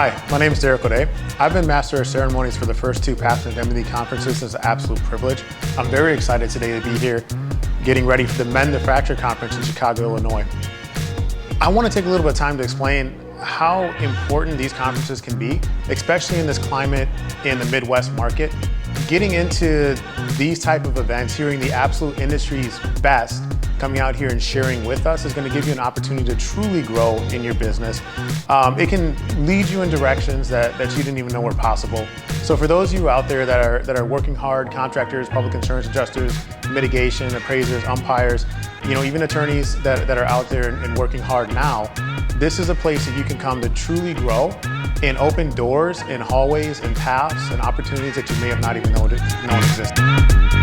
Hi, my name is Darrick O'Day. I've been Master of Ceremonies for the first two Path and Indemnity conferences. It's an absolute privilege. I'm very excited today to be here getting ready for the Mend the Fracture conference in Chicago, Illinois. I want to take a little bit of time to explain how important these conferences can be, especially in this climate in the Midwest market. Getting into these type of events, hearing the absolute industry's best coming out here and sharing with us is going to give you an opportunity to truly grow in your business. It can lead you in directions that you didn't even know were possible. So for those of you out there that are working hard, contractors, public insurance adjusters, mitigation, appraisers, umpires, even attorneys that are out there and working hard now, this is a place that you can come to truly grow and open doors and hallways and paths and opportunities that you may have not even known existed.